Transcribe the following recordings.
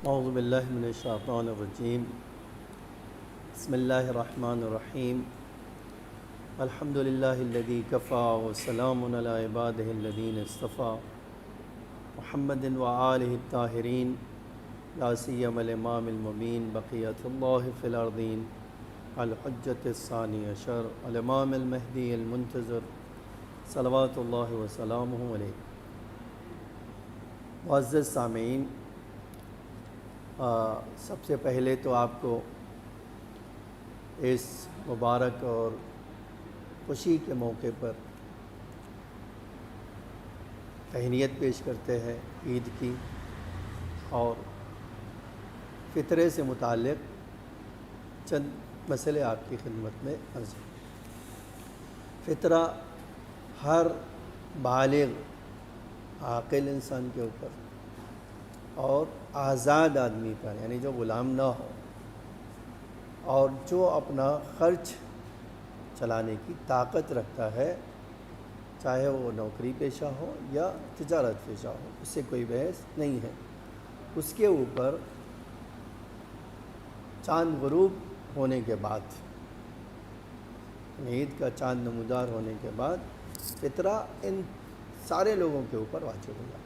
اعوذ باللہ من الشیطان الرجیم بسم اللہ الرحمن الرحیم الحمد للہ الذی کفا وسلام علی عبادہ الذین اصطفیٰ محمد وآلہ الطاہرین لا سیما الامام المبین بقیۃ اللہ فی الارضین الحجۃ الثانی عشر الامام المہدی المنتظر صلوات اللہ وسلامہ علیہ۔ معزز سامعین، سب سے پہلے تو آپ کو اس مبارک اور خوشی کے موقع پر تہنیت پیش کرتے ہیں عید کی، اور فطرے سے متعلق چند مسئلے آپ کی خدمت میں عرض ہیں۔ فطرہ ہر بالغ عاقل انسان کے اوپر اور آزاد آدمی پر، یعنی جو غلام نہ ہو اور جو اپنا خرچ چلانے کی طاقت رکھتا ہے، چاہے وہ نوکری پیشہ ہو یا تجارت پیشہ ہو، اس سے کوئی بحث نہیں ہے، اس کے اوپر چاند غروب ہونے کے بعد، عید کا چاند نمودار ہونے کے بعد فطرہ ان سارے لوگوں کے اوپر واجب ہو جاتا ہے،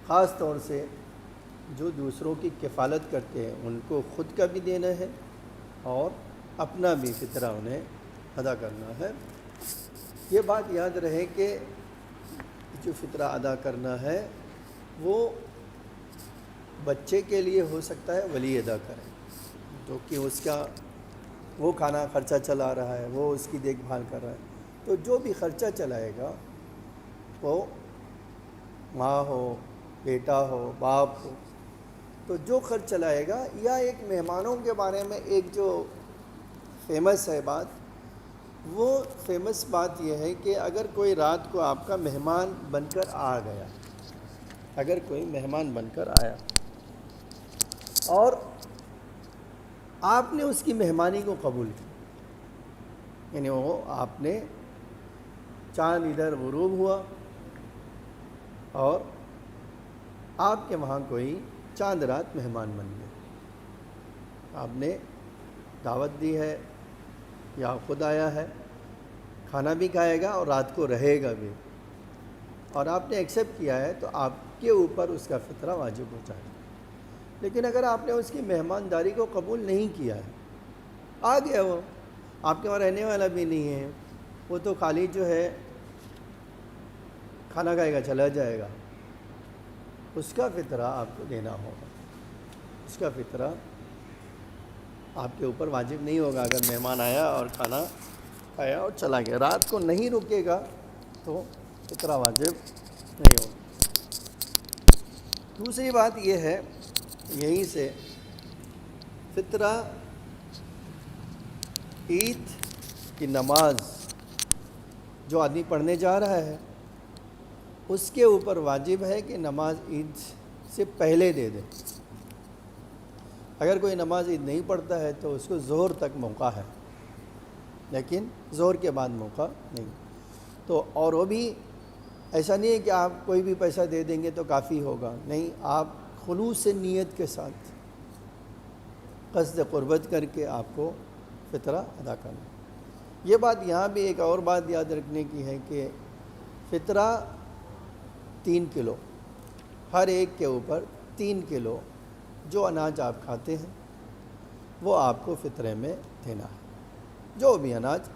خاص طور سے جو دوسروں کی کفالت کرتے ہیں ان کو خود کا بھی دینا ہے اور اپنا بھی فطرہ انہیں ادا کرنا ہے۔ یہ بات یاد رہے کہ جو فطرہ ادا کرنا ہے وہ بچے کے لیے ہو سکتا ہے ولی ادا کرے، جو کہ اس کا وہ کھانا خرچہ چلا رہا ہے، وہ اس کی دیکھ بھال کر رہا ہے، تو جو بھی خرچہ چلائے گا وہ ماں ہو، بیٹا ہو، باپ ہو، تو جو خرچ چلائے گا، یا ایک مہمانوں کے بارے میں ایک جو فیمس ہے بات، وہ فیمس بات یہ ہے کہ اگر کوئی رات کو آپ کا مہمان بن کر آ گیا، اگر کوئی مہمان بن کر آیا اور آپ نے اس کی مہمانی کو قبول کیا، یعنی وہ آپ نے چاند ادھر غروب ہوا اور آپ کے وہاں کوئی چاند رات مہمان بن گیا، آپ نے دعوت دی ہے یا خود آیا ہے، کھانا بھی کھائے گا اور رات کو رہے گا بھی، اور آپ نے ایکسیپٹ کیا ہے تو آپ کے اوپر اس کا فطرہ واجب ہو جائے گا۔ لیکن اگر آپ نے اس کی مہمانداری کو قبول نہیں کیا ہے، آ گیا وہ، آپ کے وہاں رہنے والا بھی نہیں ہے، وہ تو خالی جو ہے کھانا کھائے گا چلا جائے گا، اس کا فطرہ آپ کو دینا ہوگا، اس کا فطرہ آپ کے اوپر واجب نہیں ہوگا۔ اگر مہمان آیا اور کھانا کھایا اور چلا گیا، رات کو نہیں رکے گا تو فطرہ واجب نہیں ہوگا۔ دوسری بات یہ ہے، یہیں سے فطرہ عید کی نماز جو آدمی پڑھنے جا رہا ہے اس کے اوپر واجب ہے کہ نماز عید سے پہلے دے دے۔ اگر کوئی نماز عید نہیں پڑھتا ہے تو اس کو ظہر تک موقع ہے، لیکن ظہر کے بعد موقع نہیں، تو اور وہ بھی ایسا نہیں ہے کہ آپ کوئی بھی پیسہ دے دیں گے تو کافی ہوگا، نہیں، آپ خلوص نیت کے ساتھ قصد قربت کر کے آپ کو فطرہ ادا کرنا۔ یہ بات یہاں بھی ایک اور بات یاد رکھنے کی ہے کہ فطرہ 3 کلو، ہر ایک کے اوپر 3 کلو جو اناج آپ کھاتے ہیں وہ آپ کو فطرے میں دینا ہے۔ جو بھی اناج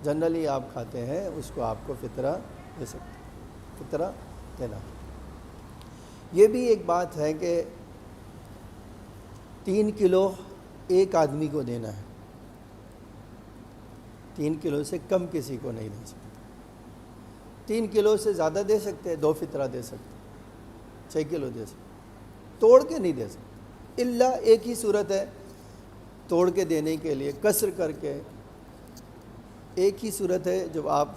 جنرلی آپ کھاتے ہیں اس کو آپ کو فطرہ دے سکتے ہیں، فطرہ دینا ہے۔ یہ بھی ایک بات ہے کہ 3 کلو ایک آدمی کو دینا ہے، 3 کلو سے کم کسی کو نہیں دے سکتے، 3 کلو سے زیادہ دے سکتے ہیں، 2 فطرہ دے سکتے، 6 کلو دے سکتے، توڑ کے نہیں دے سکتے، الا ایک ہی صورت ہے توڑ کے دینے کے لیے، کسر کر کے، ایک ہی صورت ہے جب آپ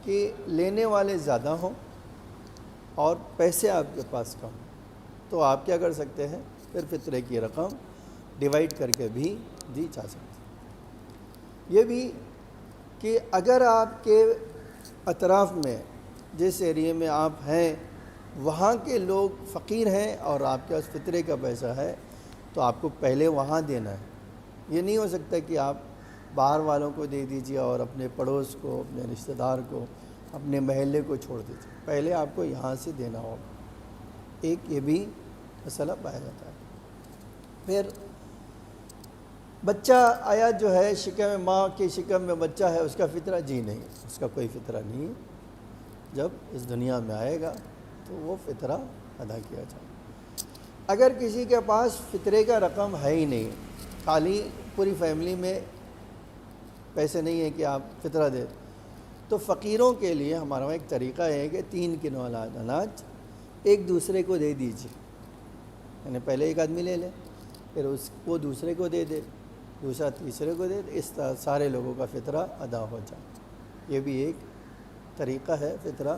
کے لینے والے زیادہ ہوں اور پیسے آپ کے پاس کم ہوں، تو آپ کیا کر سکتے ہیں، پھر فطرے کی رقم ڈیوائڈ کر کے بھی دی جا سکتی ہے۔ یہ بھی کہ اگر آپ کے اطراف میں، جس ایریے میں آپ ہیں وہاں کے لوگ فقیر ہیں اور آپ کے پاس فطرے کا پیسہ ہے تو آپ کو پہلے وہاں دینا ہے. یہ نہیں ہو سکتا کہ آپ باہر والوں کو دے دیجیے اور اپنے پڑوس کو، اپنے رشتہ دار کو، اپنے محلے کو چھوڑ دیجیے. پہلے آپ کو یہاں سے دینا ہوگا. ایک یہ بھی مسئلہ پایا جاتا ہے. پھر بچہ آیا جو ہے شکم ماں کی شکم میں بچہ ہے، اس کا فطرہ جی نہیں، اس کا کوئی فطرہ نہیں ہے. جب اس دنیا میں آئے گا تو وہ فطرہ ادا کیا جائے. اگر کسی کے پاس فطرے کا رقم ہے ہی نہیں، خالی پوری فیملی میں پیسے نہیں ہیں کہ آپ فطرہ دیں، تو فقیروں کے لیے ہمارا ایک طریقہ ہے کہ 3 کلو اناج ایک دوسرے کو دے دیجیے. یعنی پہلے ایک آدمی لے لے، پھر وہ دوسرے کو دے دے، دوسرا تیسرے کو دے دے، اس طرح سارے لوگوں کا فطرہ ادا ہو جائے. یہ بھی ایک طریقہ ہے فطرہ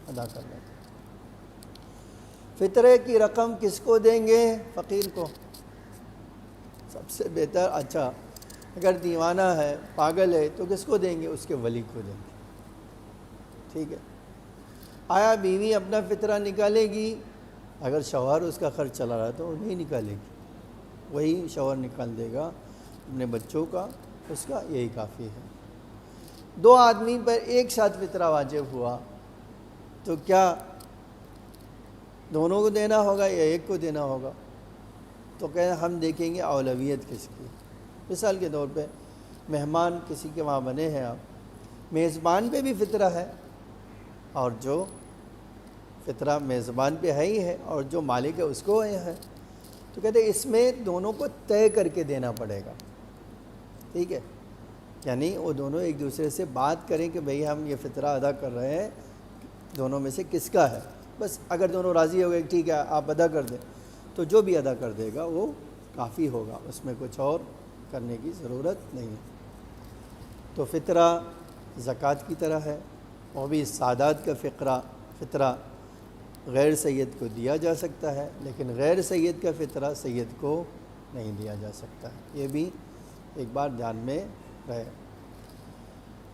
ادا کرنے کا. فطرے کی رقم کس کو دیں گے؟ فقیر کو. سب سے بہتر. اچھا اگر دیوانہ ہے، پاگل ہے، تو کس کو دیں گے؟ اس کے ولی کو دیں گے. ٹھیک ہے. آیا بیوی اپنا فطرہ نکالے گی؟ اگر شوہر اس کا خرچ چلا رہا تو وہ نہیں نکالے گی، وہی شوہر نکال دے گا اپنے بچوں کا، اس کا یہی کافی ہے. 2 آدمی پر ایک ساتھ فطرہ واجب ہوا تو کیا دونوں کو دینا ہوگا یا ایک کو دینا ہوگا؟ تو کہیں ہم دیکھیں گے اولویت کس کی. مثال کے طور پہ مہمان کسی کے وہاں بنے ہیں، آپ میزبان پہ بھی فطرہ ہے، اور جو فطرہ میزبان پہ ہے ہی ہے اور جو مالک ہے اس کو ہے، تو کہتے ہیں اس میں دونوں کو طے کر کے دینا پڑے گا. ٹھیک ہے. یعنی وہ دونوں ایک دوسرے سے بات کریں کہ بھئی ہم یہ فطرہ ادا کر رہے ہیں، دونوں میں سے کس کا ہے. بس اگر دونوں راضی ہو گئے ٹھیک ہے آپ ادا کر دیں، تو جو بھی ادا کر دے گا وہ کافی ہوگا، اس میں کچھ اور کرنے کی ضرورت نہیں ہے. تو فطرہ زکوٰۃ کی طرح ہے، وہ بھی سادات کا فطرہ غیر سید کو دیا جا سکتا ہے، لیکن غیر سید کا فطرہ سید کو نہیں دیا جا سکتا ہے. یہ بھی ایک بار دھیان میں رہے.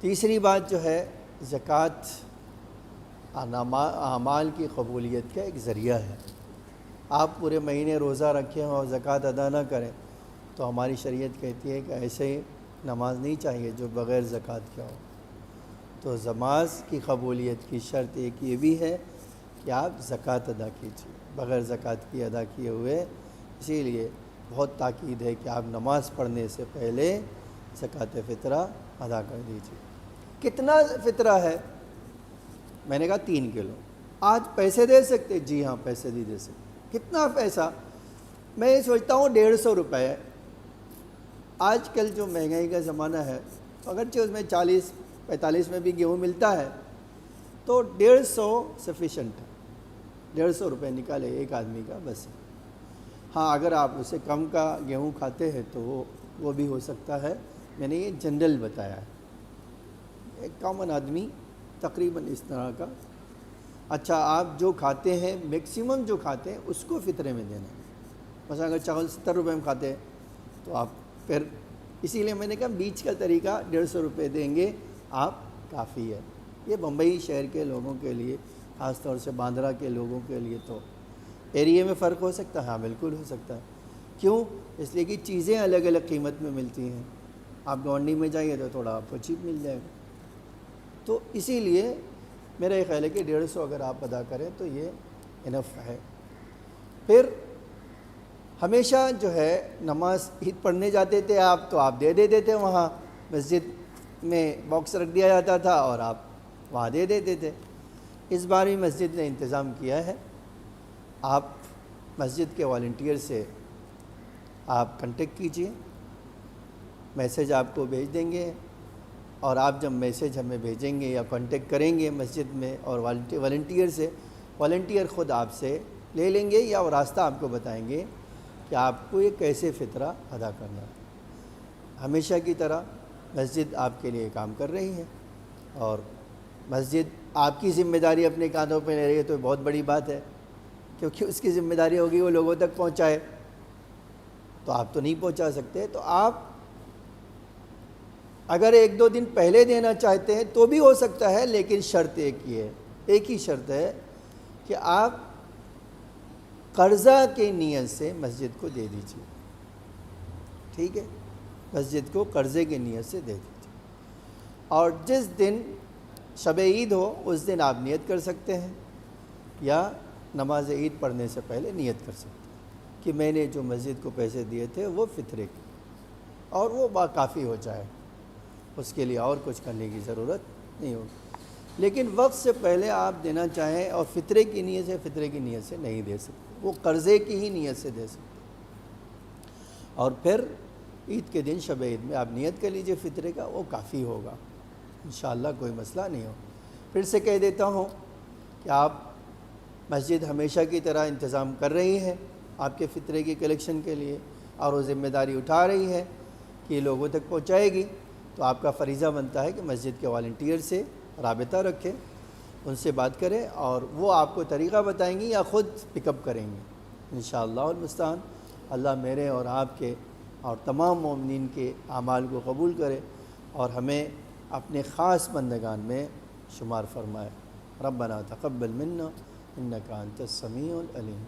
تیسری بات جو ہے، زکوٰۃ اعمال کی قبولیت کا ایک ذریعہ ہے. آپ پورے مہینے روزہ رکھیں اور زکوٰۃ ادا نہ کریں تو ہماری شریعت کہتی ہے کہ ایسے نماز نہیں چاہیے جو بغیر زکوٰۃ کے ہو. تو نماز کی قبولیت کی شرط ایک یہ بھی ہے کہ آپ زکوٰۃ ادا کیجیے، بغیر زکوٰۃ کی ادا کیے ہوئے. اسی لیے بہت تاکید ہے کہ آپ نماز پڑھنے سے پہلے زکوٰۃ فطرہ ادا کر دیجیے. کتنا فطرہ ہے؟ میں نے کہا 3 کلو. آج پیسے دے سکتے؟ جی ہاں پیسے بھی دے سکتے. کتنا پیسہ؟ میں یہ سوچتا ہوں 150 روپے. آج کل جو مہنگائی کا زمانہ ہے، اگرچہ اس میں 40-45 میں بھی گیہوں ملتا ہے، تو 150 سفیشینٹ ہے. 150 روپے نکالے ایک آدمی کا بس. ہاں اگر آپ اسے کم کا گیہوں کھاتے ہیں تو وہ بھی ہو سکتا ہے. میں نے یہ جنرل بتایا ہے، ایک کامن آدمی تقریباً اس طرح کا. اچھا آپ جو کھاتے ہیں، میکسیمم جو کھاتے ہیں اس کو فطرے میں دینا ہے. مثلا اگر چاول 70 روپے میں کھاتے ہیں تو آپ پھر، اسی لیے میں نے کہا بیچ کا طریقہ 150 روپے دیں گے آپ کافی ہے. یہ بمبئی شہر کے لوگوں کے لیے، خاص طور سے باندرا کے لوگوں کے لیے تو ایریے میں فرق ہو سکتا ہے. ہاں بالکل ہو سکتا ہے. کیوں؟ اس لیے کہ چیزیں الگ الگ قیمت میں ملتی ہیں. آپ گونڈی میں جائیے تو تھوڑا آپ کو چیپ مل جائے گا. تو اسی لیے میرا یہ خیال ہے کہ 150 اگر آپ ادا کریں تو یہ انف ہے. پھر ہمیشہ جو ہے نماز عید پڑھنے جاتے تھے آپ، تو آپ دے دیتے تھے. وہاں مسجد میں باکس رکھ دیا جاتا تھا اور آپ وہاں دے دیتے تھے. اس بار بھی مسجد نے انتظام کیا ہے. آپ مسجد کے والنٹیئر سے آپ کنٹیکٹ کیجئے، میسیج آپ کو بھیج دیں گے، اور آپ جب میسیج ہمیں بھیجیں گے یا کانٹیکٹ کریں گے مسجد میں اور والنٹیئر سے، والنٹیئر خود آپ سے لے لیں گے یا وہ راستہ آپ کو بتائیں گے کہ آپ کو یہ کیسے فطرہ ادا کرنا ہے. ہمیشہ کی طرح مسجد آپ کے لیے کام کر رہی ہے، اور مسجد آپ کی ذمہ داری اپنے کاندھوں پہ لے رہی ہے تو بہت بڑی بات ہے، کیونکہ اس کی ذمہ داری ہوگی وہ لوگوں تک پہنچائے. تو آپ تو نہیں پہنچا سکتے. تو آپ اگر 1-2 دن پہلے دینا چاہتے ہیں تو بھی ہو سکتا ہے، لیکن شرط ایک ہی ہے، ایک ہی شرط ہے کہ آپ قرضہ کی نیت سے مسجد کو دے دیجیے، ٹھیک ہے، مسجد کو قرضے کی نیت سے دے دیجیے، اور جس دن شب عید ہو اس دن آپ نیت کر سکتے ہیں، یا نماز عید پڑھنے سے پہلے نیت کر سکتے ہیں کہ میں نے جو مسجد کو پیسے دیے تھے وہ فطرے کے، اور وہ کافی ہو جائے، اس کے لیے اور کچھ کرنے کی ضرورت نہیں ہوگی۔ لیکن وقت سے پہلے آپ دینا چاہیں اور فطرے کی نیت سے نہیں دے سکتے، وہ قرضے کی ہی نیت سے دے سکتے، اور پھر عید کے دن شب عید میں آپ نیت کر لیجئے فطرے کا، وہ کافی ہوگا، انشاءاللہ کوئی مسئلہ نہیں ہو۔ پھر سے کہہ دیتا ہوں کہ آپ مسجد ہمیشہ کی طرح انتظام کر رہی ہے آپ کے فطرے کی کلیکشن کے لیے، اور وہ ذمہ داری اٹھا رہی ہے کہ یہ لوگوں تک پہنچائے گی، تو آپ کا فریضہ بنتا ہے کہ مسجد کے والنٹیئر سے رابطہ رکھیں، ان سے بات کریں، اور وہ آپ کو طریقہ بتائیں گی یا خود پک اپ کریں گے انشاءاللہ المستعان۔ اللہ میرے اور آپ کے اور تمام مومنین کے اعمال کو قبول کرے اور ہمیں اپنے خاص بندگان میں شمار فرمائے۔ ربنا تقبل منا انک انت السمیع العلیم۔